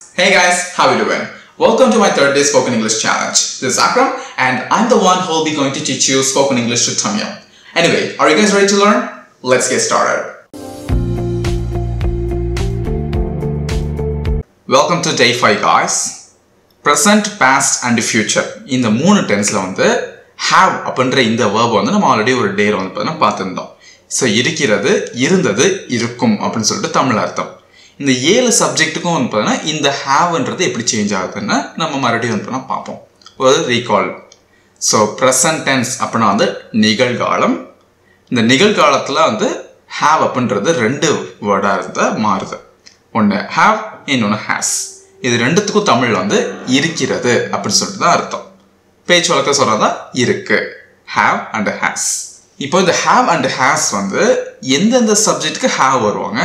Hey guys, how are you doing? Welcome to my third day spoken English challenge. This is Akram and I'm the one who will be going to teach you spoken English to Tamil. Anyway, are you guys ready to learn? Let's get started. Welcome to day 5 guys. Present, past and future. In the மூணு tenseல வந்து have அப்படின்ற இந்த verb வந்து நம்ம already ஒரு டேல வந்து பார்த்திருந்தோம். So இருக்கிறது, இருந்தது, இருக்கும் அப்படின்னு சொல்லிட்டு தமிழ் அர்த்தம். இந்த 7 சப்ஜெக்ட்டுக்கும் வந்து பார்த்தீங்கன்னா இந்த ஹேவ்ன்றது எப்படி சேஞ்ச் ஆகுதுன்னு நம்ம மறுபடியும் வந்து பார்ப்போம். ஒரு ரீகால். ஸோ ப்ரெசன்ட் டென்ஸ் அப்படின்னா வந்து நிகழ்காலம். இந்த நிகழ்காலத்தில் வந்து ஹேவ் அப்படின்றது 2 வேர்டாக இருந்தால் மாறுது. ஒன்று ஹேவ், இன்னொன்று ஹேஸ். இது ரெண்டுத்துக்கும் தமிழில் வந்து இருக்கிறது அப்படின்னு சொல்லிட்டு தான் அர்த்தம். பேச்சு வழக்க சொல்கிறதா இருக்கு. Have and has. இப்போ இந்த ஹேவ் அண்ட் ஹேஸ் வந்து எந்தெந்த சப்ஜெக்ட்டுக்கு ஹேவ் வருவாங்க,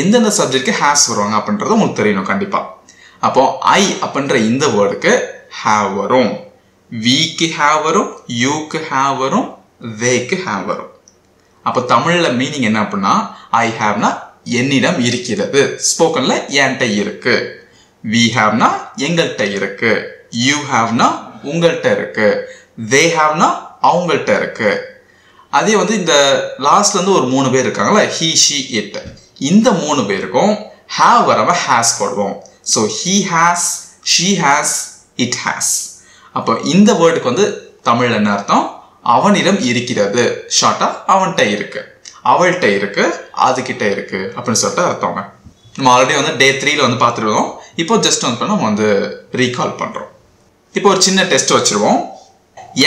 எந்தெந்த சப்ஜெக்ட்க்கு ஹேஸ் வருவாங்க அப்படின்றது உங்களுக்கு தெரியணும் கண்டிப்பா. அப்போ ஐ அப்படின்ற இந்த வேர்டுக்கு ஹேவ் வரும், விக்கு ஹேவ் வரும், யூக்கு ஹேவ் வரும், தேக்கு ஹேவ் வரும். அப்போ தமிழ்ல மீனிங் என்ன அப்படின்னா ஐ ஹேவ்னா என்னிடம் இருக்கிறது, ஸ்போக்கன்ல என்கிட்ட இருக்கு. வி ஹேவ்னா எங்கள்கிட்ட இருக்கு, யூ ஹேவ்னா உங்கள்கிட்ட இருக்கு, தே ஹேவ்னா அவங்கள்ட்ட இருக்கு. அதே வந்து இந்த லாஸ்ட்ல இருந்து ஒரு 3 பேர் இருக்காங்களா, ஹி ஷி இட், இந்த 3 பேருக்கும் ஹேவ் வரவ ஹேஸ் போடுவோம். So he has, she has, it has. அப்போ இந்த வேர்டுக்கு வந்து தமிழ் என்ன அர்த்தம்? அவனிடம் இருக்கிறது, ஷார்ட்டா அவன்கிட்ட இருக்கு, அவள்கிட்ட இருக்கு, அதுகிட்ட இருக்கு அப்படின்னு சொல்லிட்டு அர்த்தங்க. நம்ம ஆல்ரெடி வந்து டே 3ல வந்து பார்த்துருவோம். இப்போ ஜஸ்ட் வந்து நம்ம வந்து ரீகால் பண்றோம். இப்போ ஒரு சின்ன டெஸ்ட் வச்சிருவோம்.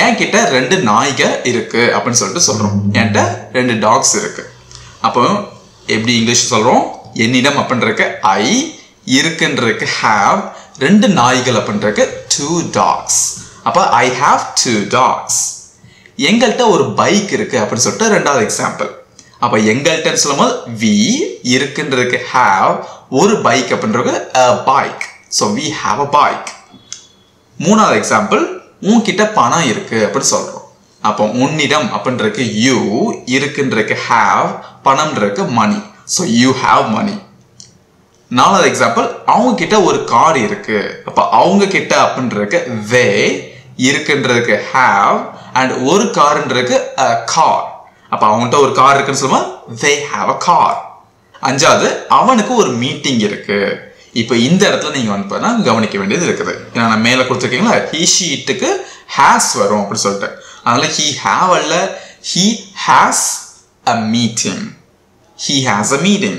என்கிட்ட 2 நாய்க இருக்கு அப்படின்னு சொல்லிட்டு சொல்றோம். என்கிட்ட 2 டாக்ஸ் இருக்கு. அப்போ எப்படி இங்கிலீஷ் சொல்றோம்? என்னிடம் அப்படின்றதுக்கு ஐ, இருக்குன்றதுக்கு ஹேவ், 2 நாய்கள் அப்படின்றதுக்கு 2 dogs. அப்ப ஐ ஹேவ் 2 dogs. எங்கள்கிட்ட ஒரு பைக் இருக்கு அப்படின்னு சொல்லிட்டு 2வது எக்ஸாம்பிள். அப்ப எங்கள்கிட்ட சொல்லும்போது வி, இருக்குன்றதுக்கு ஹேவ், ஒரு பைக் அப்படின்றது a bike. So we have a bike. 3வது எக்ஸாம்பிள், உன்கிட்ட பணம் இருக்கு அப்படின்னு சொல்றோம். அப்போ உன்னிடம் அப்படின்றதுக்கு யூ, இருக்குன்றதுக்கு ஹேவ், பணம்ன்றதுக்கு money. So you have money. 4வது எக்ஸாம்பிள், அவங்க கிட்ட ஒரு கார் இருக்கு. அப்போ அவங்க கிட்ட அப்படின்றதுக்கு தே, இருக்குன்றதுக்கு ஹேவ், அண்ட் ஒரு கார்ன்றதுக்கு கார். அப்போ அவங்ககிட்ட ஒரு கார் இருக்குன்னு சொல்லுவோம், தே ஹேவ் அ கார். 5வது, அவனுக்கு ஒரு மீட்டிங் இருக்கு. இப்போ இந்த இடத்துல நீங்க வந்து கவனிக்க வேண்டியது இருக்குது. ஏன்னா நான் மேல கொடுத்துருக்கீங்களா, ஹி ஷி இட்டுக்கு ஹேஸ் வரும் அப்படின்னு சொல்லிட்டு. அதனால ஹி ஹேவ் அல்ல, he has a meeting. He has a meeting.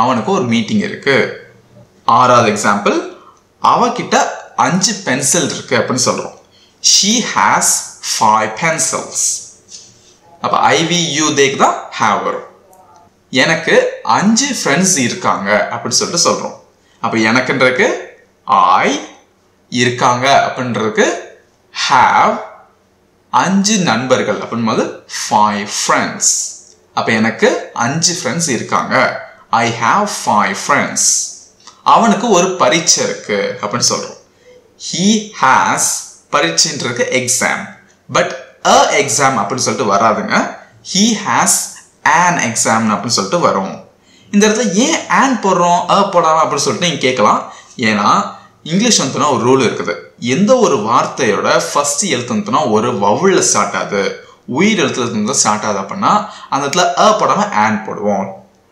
அவனுக்கு ஒரு மீட்டிங் இருக்கு. 6வது எக்ஸாம்பிள், அவகிட்ட 5 பென்சில் இருக்கு அப்படின்னு சொல்றோம். She has 5 pencils. அப்ப ஐவி யூ தேக்கு தான் ஹேவ் வரும். எனக்கு 5 ஃப்ரெண்ட்ஸ் இருக்காங்க அப்படின்னு சொல்லிட்டு சொல்றோம். அப்ப எனக்குன்றதுக்கு ஐ, இருக்காங்க அப்படின்றதுக்கு ஹேவ், 5 நண்பர்கள் அப்படின்போது 5 friends. அப்ப எனக்கு 5 ஃப்ரெண்ட்ஸ் இருக்காங்க. I have 5 friends. அவனுக்கு ஒரு பரீட்சை இருக்கு அப்படின்னு சொல்றோம். ஹி ஹேஸ், பரீட்சைன்றதுக்கு எக்ஸாம். பட் அ எக்ஸாம் அப்படின்னு சொல்லிட்டு வராதுங்க. ஹி ஹேஸ் an exam அப்படின்னு சொல்லிட்டு வரும். இந்த இடத்துல ஏன் an போடுறோம், அ போடாம அப்படின்னு சொல்லிட்டு நீங்க கேட்கலாம். ஏன்னா இங்கிலீஷ் வந்துனா ஒரு ரூல் இருக்குது. எந்த ஒரு வார்த்தையோட ஃபர்ஸ்ட் எழுத்து வந்துனா ஒரு வவுல்ல ஸ்டார்ட் ஆகுது, உயிர் எழுத்துல இருந்து ஸ்டார்ட் ஆகுது அப்படின்னா அந்த இடத்துல அ போடாம an போடுவோம்.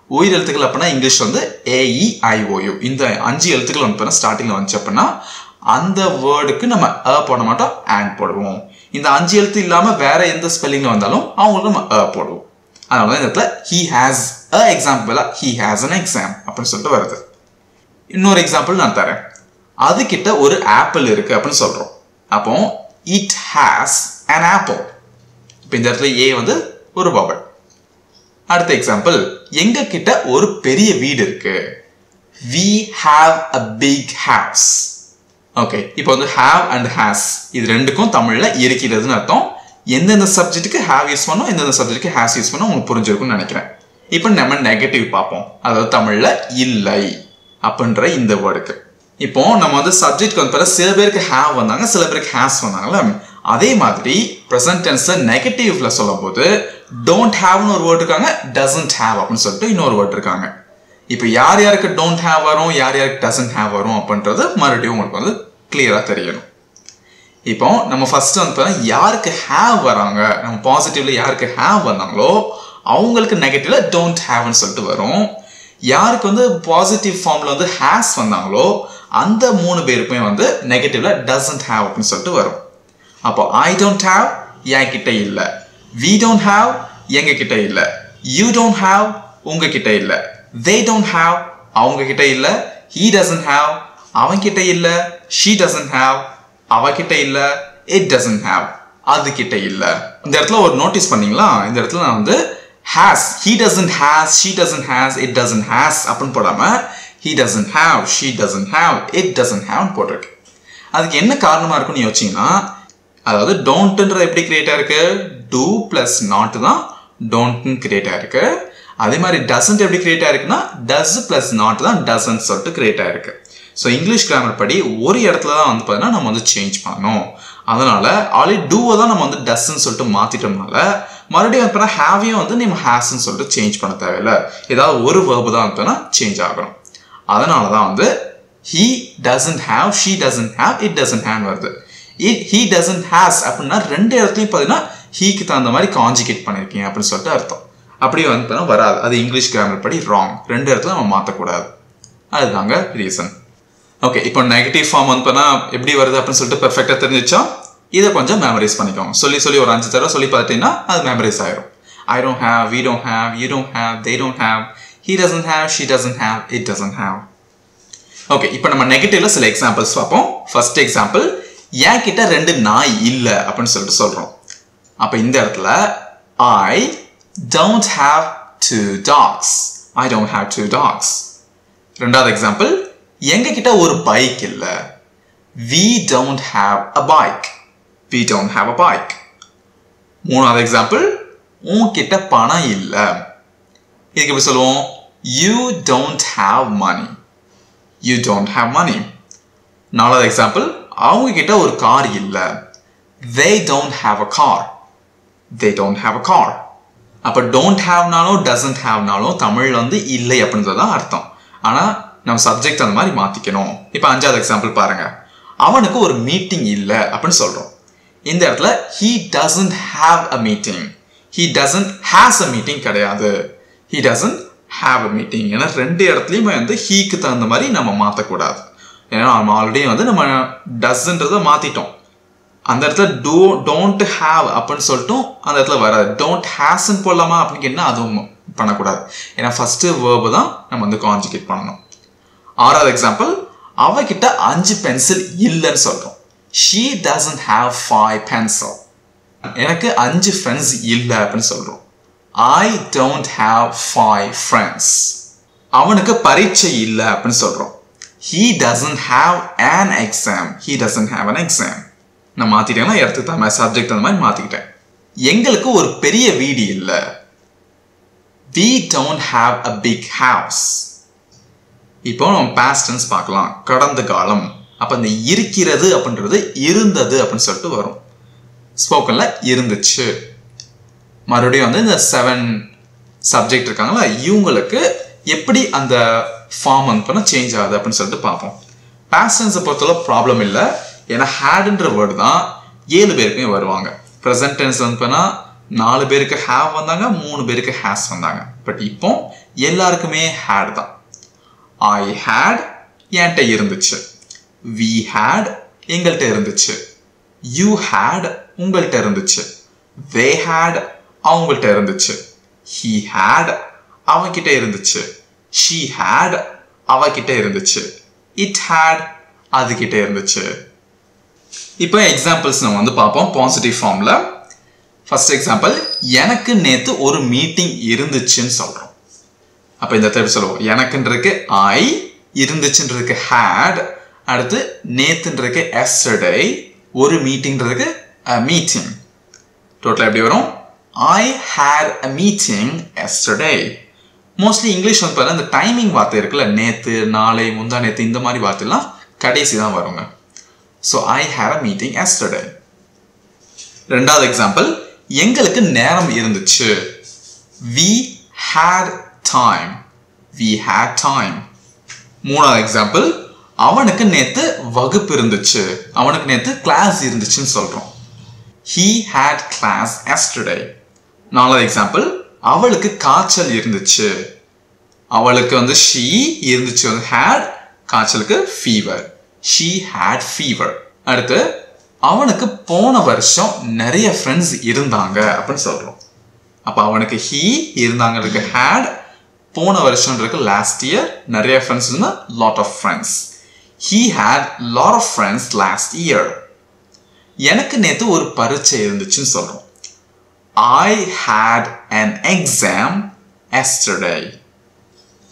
உயிர் எழுத்துக்கள் அப்படின்னா இங்கிலீஷ் வந்து AEIOU, இந்த 5 எழுத்துக்கள் வந்து ஸ்டார்டிங்ல வந்துச்சு அப்படின்னா அந்த வேர்டுக்கு நம்ம அ போட மாட்டோம், an போடுவோம். இந்த 5 எழுத்து இல்லாம வேற எந்த ஸ்பெல்லிங்ல வந்தாலும் அவங்களுக்கு நம்ம அ போடுவோம். அதனால இந்த இடத்துல he has a example, he has an exam அப்படின்னு சொல்லிட்டு வருது. இன்னொரு எக்ஸாம்பிள் நான் தரேன். அது கிட்ட ஒரு ஆப்பிள் இருக்கு அப்படின்னு சொல்றோம். அப்போ it has an apple. இப்போ இந்த இடத்துல ஏ வந்து ஒரு வவல். அடுத்த எக்ஸாம்பிள், எங்க கிட்ட ஒரு பெரிய வீடு இருக்கு. we have a big house. Okay, இப்போ வந்து have and has இது ரெண்டுக்கும் தமிழ்ல இருக்கிறதுன்னு அர்த்தம். எந்தெந்த சப்ஜெக்ட்டுக்கு ஹேவ் யூஸ் பண்ணோம், எந்தெந்த சப்ஜெக்ட்டுக்கு ஹேஸ் யூஸ் பண்ணோம் உங்களுக்கு புரிஞ்சிருக்கும்னு நினைக்கிறேன். இப்போ நம்ம நெகட்டிவ் பார்ப்போம். அதாவது தமிழ்ல இல்லை அப்படின்ற இந்த வேர்டுக்கு. இப்போ நம்ம வந்து சப்ஜெக்ட்க்கு வந்து சில பேருக்கு ஹேவ் வந்தாங்க, சில பேருக்கு ஹேஸ் வந்தாங்கல்ல. அதே மாதிரி ப்ரெசன்ட் டென்ஸ்ல நெகட்டிவ்ல சொல்லும் போது டோன்ட் ஹேவ்னு ஒரு வேர்டு இருக்காங்க, டசன்ட் ஹேவ் அப்படின்னு சொல்லிட்டு இன்னொரு வேர்டு இருக்காங்க. இப்போ யார் யாருக்கு don't have வரும் யார் யாருக்கு doesn't have வரும் அப்படின்றது மறுபடியும் உங்களுக்கு வந்து கிளியரா தெரியணும். இப்போ நம்ம ஃபர்ஸ்ட் வந்து யாருக்கு have வராங்க, நம்ம பாசிட்டிவ்ல யாருக்கு have வந்தாங்களோ அவங்களுக்கு நெகட்டிவ்ல don't have ன்னு சொல்லிட்டு வரும். யாருக்கு வந்து பாசிட்டிவ் ஃபார்ம்ல வந்து has வந்தாங்களோ அந்த மூணு பேருக்குமே வந்து நெகட்டிவ்ல doesn't have அப்படின்னு சொல்லிட்டு வரும். அப்போ I don't have என்கிட்ட இல்ல, we don't have எங்க கிட்ட இல்ல, you don't have உங்க கிட்ட இல்ல, they don't have அவங்க கிட்ட இல்ல, he doesn't have அவன் கிட்ட இல்ல, she doesn't have அவ கிட்ட இல்ல, it doesn't have அது கிட்ட இல்ல. இந்த இடத்துல ஒரு நோட்டீஸ் பண்ணீங்களா? இந்த இடத்துல நான் வந்து has, he doesn't has, she doesn't has, it doesn't has அப்படின்னு போடாம he doesn't have, she doesn't have, it doesn't have போட்டிருக்கு. அதுக்கு என்ன காரணமா இருக்குன்னு யோசிச்சீங்கன்னா, அதாவது டோன்ட்ன்றது எப்படி கிரியேட் ஆயிருக்கு, do plus not தான் don't கிரியேட் ஆயிருக்கு. அதே மாதிரி doesn't எப்படி கிரியேட் ஆயிருக்குன்னா does plus not தான் doesn't சொல்லிட்டு கிரியேட் ஆயிருக்கு. ஸோ இங்கிலீஷ் கிராமர் படி ஒரு இடத்துல தான் வந்து பார்த்தீங்கன்னா நம்ம வந்து சேஞ்ச் பண்ணணும். அதனால ஆல்ரெடி டூவை தான் நம்ம வந்து டஸ்ன்னு சொல்லிட்டு மாத்திட்டோம்னால மறுபடியும் வந்து ஹேவையும் வந்து நம்ம ஹேஸ்ன்னு சொல்லிட்டு சேஞ்ச் பண்ண தேவையில்லை. ஏதாவது ஒரு வேர்பு தான் வந்து சேஞ்ச் ஆகணும். அதனால தான் வந்து he doesn't have, she doesn't have, it doesn't have வருது. he doesn't has அப்படின்னா ரெண்டு இடத்துலையும் பார்த்தீங்கன்னா ஹீக்கு தகுந்த மாதிரி கான்ஜுகேட் பண்ணியிருக்கீங்க அப்படின்னு சொல்லிட்டு அர்த்தம். அப்படியே வந்து வராது. அது இங்கிலீஷ் கிராமர் படி ராங். ரெண்டு இடத்துல நம்ம மாற்றக்கூடாது. அதுதாங்க ரீசன். ஓகே, இப்போ நெகட்டிவ் ஃபார்ம் வந்து எப்படி வருது அப்படின்னு சொல்லிட்டு பெர்ஃபெக்டாக தெரிஞ்சிச்சா இதை கொஞ்சம் மெமரைஸ் பண்ணிக்கோங்க. சொல்லி ஒரு 5 தடவை சொல்லி பார்த்துட்டீங்கன்னா அது மெமரைஸ் ஆயிரும். I don't have, we don't have, you don't have, they don't have, he doesn't have, she doesn't have, it doesn't have. Okay, இப்போ நம்ம நெகட்டிவ்ல சில எக்ஸாம்பிள்ஸ் பார்ப்போம். ஃபர்ஸ்ட் எக்ஸாம்பிள், என் கிட்ட 2 நாய் இல்லை அப்படின்னு சொல்லிட்டு சொல்றோம். அப்போ இந்த இடத்துல I don't have 2 dogs. I don't have 2 dogs. ரெண்டாவது எக்ஸாம்பிள், எங்க கிட்ட ஒரு பைக் இல்ல. We don't have a bike. We don't have a bike. மூணாவது எக்ஸாம்பிள், உன்கிட்ட பணம் இல்ல. இதுக்கு எப்படி சொல்லுவோம்? You don't have money. You don't have money. நாலாவது எக்ஸாம்பிள், அவங்க கிட்ட ஒரு கார் இல்ல. They don't have a car. They don't have a car. அப்ப don't have-நாலும் doesn't have-நாலும் தமிழ்ல வந்து இல்லை அப்படின்றதுதான் அர்த்தம். ஆனா நம்ம சப்ஜெக்ட் அந்த மாதிரி மாத்திக்கணும். இப்போ 5வது எக்ஸாம்பிள் பாருங்க. அவனுக்கு ஒரு மீட்டிங் இல்ல அப்படின்னு சொல்றோம். இந்த இடத்துல he doesn't have a meeting. He doesn't has a meeting கிடையாது. He doesn't have a meeting. ஏன்னா ரெண்டு இடத்துலயுமே வந்து heக்கு தகுந்த மாதிரி நம்ம மாத்தக்கூடாது. ஏன்னா நம்ம ஆல்ரெடி வந்து நம்ம doesன்றதை மாத்திட்டோம். அந்த இடத்துல don't have அப்படின்னு சொல்லிட்டும் அந்த இடத்துல வராது. don't hasன்னு போடலாமா அப்படின்னு கேட்டா அதுவும் பண்ணக்கூடாது. ஏன்னா ஃபர்ஸ்ட் வேர்பு தான் நம்ம வந்து கான்ஜுகேட் பண்ணணும். 6வது எக்ஸாம்பிள், அவகிட்ட 5 பென்சில் இல்லைன்னு சொல்றோம். She doesn't have 5 pencil. எனக்கு 5 ஃப்ரெண்ட்ஸ் இல்லை அப்படின்னு சொல்றோம். I don't have 5 friends. அவனுக்கு பரீட்சை இல்லை அப்படின்னு சொல்றோம். He doesn't have an exam. He doesn't have an exam. நான் மாத்திட்டேன்னா இடத்துக்கு தான் சப்ஜெக்ட் அந்த மாதிரி மாத்திக்கிட்டேன். எங்களுக்கு ஒரு பெரிய வீடு இல்லை. We don't have a big house. இப்போ நம்ம past tense பார்க்கலாம். கடந்த காலம். அப்ப இந்த இருக்கிறது அப்படின்றது இருந்தது அப்படின்னு சொல்லிட்டு வரும். ஸ்போக்கன்ல இருந்துச்சு. மறுபடியும் வந்து இந்த 7 சப்ஜெக்ட் இருக்காங்களா, இவங்களுக்கு எப்படி அந்த ஃபார்ம் வந்து சேஞ்ச் ஆகுது அப்படின்னு சொல்லிட்டு பார்ப்போம். past tense பொறுத்தவரை ப்ராப்ளம் இல்லை. ஏன்னா hadன்ற வேர்டு தான் 7 பேருக்குமே வருவாங்க. present tense வந்து 4 பேருக்கு have வந்தாங்க, 3 பேருக்கு has வந்தாங்க. பட் இப்போ எல்லாருக்குமே had தான். I had என்கிட்ட இருந்துச்சு. We had எங்கள்கிட்ட இருந்துச்சு. You had உங்கள்கிட்ட இருந்துச்சு. They had அவங்கள்ட்ட இருந்துச்சு. He had அவன்கிட்ட இருந்துச்சு. She had அவகிட்ட இருந்துச்சு. It had அதுகிட்ட இருந்துச்சு. இப்போ எக்ஸாம்பிள்ஸ் நம்ம வந்து பார்ப்போம் பாசிட்டிவ் ஃபார்ம்ல. ஃபர்ஸ்ட் எக்ஸாம்பிள், எனக்கு நேத்து ஒரு மீட்டிங் இருந்துச்சுன்னு சொல்றோம். அப்ப இந்த இடத்துல சொல்லுவோம், எனக்குன்றதுக்கு I, இருந்துச்சுன்றதுக்கு had, அடுத்து நேத்துன்றதுக்கு yesterday, ஒரு மீட்டிங்ன்றதுக்கு a meeting. டோட்டலா எப்படி வரும்? I had a meeting yesterday. Mostly English வந்து பாருங்க, இந்த டைமிங் வார்த்தை இருக்குல்ல, நேத்து, நாளை, முந்தா நேத்து, இந்த மாதிரி வார்த்தைலாம் கடைசி தான் வருங்க. So I had a meeting yesterday. ரெண்டாவது எக்ஸாம்பிள், எங்களுக்கு நேரம் இருந்துச்சு. We had time. we had time. மூணாவது எக்ஸாம்பிள், அவனுக்கு நேத்து வகுப்பு இருந்துச்சு, அவனுக்கு நேத்து கிளாஸ் இருந்துச்சுன்னு சொல்றோம். He had class yesterday. நாலாவது எக்ஸாம்பிள், அவளுக்கு காய்ச்சல் இருந்துச்சு, அவளுக்கு வந்து she இருந்துச்சு வந்து had, காய்ச்சலுக்கு fever, she had fever. அடுத்து, அவனுக்கு போன வருஷம் நிறைய ஃப்ரெண்ட்ஸ் இருந்தாங்க அப்படின்னு சொல்றோம். அப்ப அவனுக்கு he இருந்தாங்கிறதுக்கு had, போன வருஷம்ன்றதுக்கு last year, நிறைய ஃப்ரெண்ட்ஸ் இருந்தா lot of friends. He had lot of friends last year. எனக்கு நேத்து ஒரு பரீட்சை இருந்துச்சுன்னு சொல்றோம். I had an exam yesterday.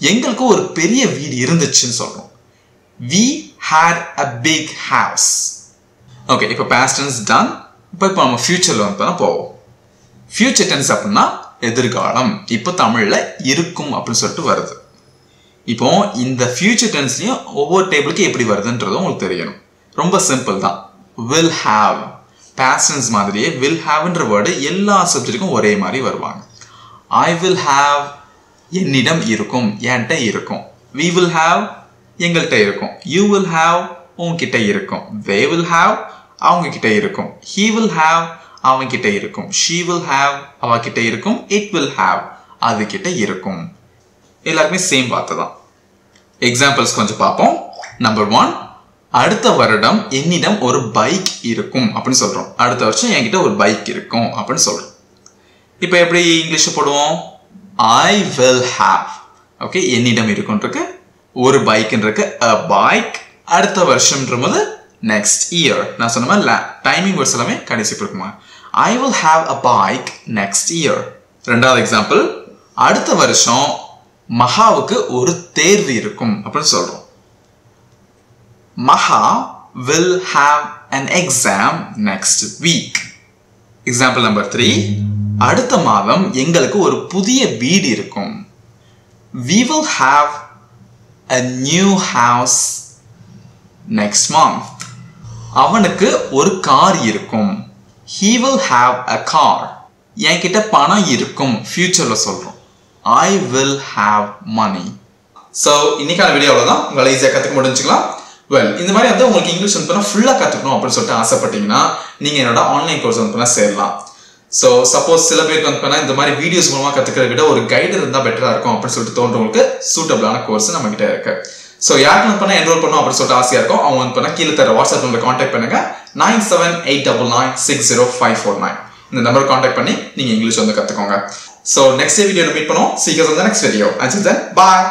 எங்களுக்கு ஒரு பெரிய வீடு இருந்துச்சுன்னு சொல்றோம். We had a big house. Okay, இப்போ past tense done. இப்போ நம்ம ஃபியூச்சர்ல வந்து போவோம். ஃபியூச்சர் டென்ஸ் அப்படின்னா எதிர்காலம். இப்போ தமிழ்ல இருக்கும் அப்படின்னு சொல்லிட்டு வருது. இப்போ இந்த ஃபியூச்சர் டென்ஸ்லயும் ஒவ்வொரு டேபிளுக்கு எப்படி வருதுன்றது உங்களுக்கு தெரியணும். ரொம்ப சிம்பிள் தான். will have, past tense மாதிரியே will haveன்ற வேர்டு எல்லா சப்ஜெக்ட்டுக்கும் ஒரே மாதிரி வருவாங்க. I will have, என்னிடம் இருக்கும், என்கிட்ட இருக்கும். We will have, எங்கள்கிட்ட இருக்கும். You will have, உங்ககிட்ட இருக்கும். They will have, அவங்க கிட்ட இருக்கும். He will have, அவன் கிட்ட இருக்கும். She will have, அவ கிட்ட இருக்கும். It will have, அது கிட்ட இருக்கும். எல்லாருக்குமே சேம் வார்த்தை தான். எக்ஸாம்பிள்ஸ் கொஞ்சம் பார்ப்போம். நம்பர் 1, அடுத்த வருடம் என்னிடம் ஒரு பைக் இருக்கும் அப்படின்னு சொல்றோம். அடுத்த வருஷம் என்கிட்ட ஒரு பைக் இருக்கும் அப்படின்னு சொல்றோம். இப்போ எப்படி இங்கிலீஷ்ல போடுவோம்? I will have. ஓகே, என்னிடம் இருக்கும்ன்றது ஒரு பைக்ன்றது a bike. அடுத்த வருஷம்ன்றது next year. நான் சொன்ன மாதிரி டைமிங் வேர்ட்ஸ் எல்லாமே கடைசி இருக்குமா. I will have a bike next year. ரெண்டாவது எக்ஸாம்பிள், அடுத்த வருஷம் மகாவுக்கு ஒரு தேர்வு இருக்கும் அப்படின்னு சொல்றோம். Maha will have an exam next week. Example number 3, அடுத்த மாதம் எங்களுக்கு ஒரு புதிய வீடு இருக்கும். We will have a new house next month. அவனுக்கு ஒரு கார் இருக்கும். He will have a car. என்கிட்ட பணம் இருக்கும், ஃபியூச்சர்ல சொல்றோம். I will have money. So இன்னைக்கான வீடியோ அவ்வளவுதான். உங்களால ஈஸியா கத்துக்க முடிஞ்சுக்கலாம். வெல், இந்த மாதிரி வந்து உங்களுக்கு இங்கிலீஷ் வந்து ஃபுல்லா கத்துக்கணும் அப்படின்னு சொல்லிட்டு ஆசைப்பட்டீங்கன்னா நீங்க என்னோட ஆன்லைன் கோர்ஸ் வந்து சேரலாம். ஸோ சப்போஸ் சில பேருக்கு வந்து இந்த மாதிரி வீடியோஸ் மூலமா கத்துக்கிறத விட ஒரு கைடு இருந்தா பெட்டரா இருக்கும் அப்படின்னு சொல்லிட்டு தோன்றவங்களுக்கு சூட்டபிளான கோர்ஸ் நம்ம கிட்ட இருக்கு. ஸோ யாருக்கு வந்து என்ரோல் பண்ணும் அப்படின்னு சொல்லிட்டு ஆசையா இருக்கும் அவங்க வந்து கீழே தர வாட்ஸ்அப் நம்பர் கான்டாக்ட் பண்ணுங்க. 9789960549 இந்த நம்பர் கான்டாக்ட் பண்ணி நீங்க இங்கிலீஷ் வந்து கத்துக்கோங்க. ஸோ நெக்ஸ்ட் வீடியோ மீட் பண்ணுவோம். See you in the next video. Until then, bye.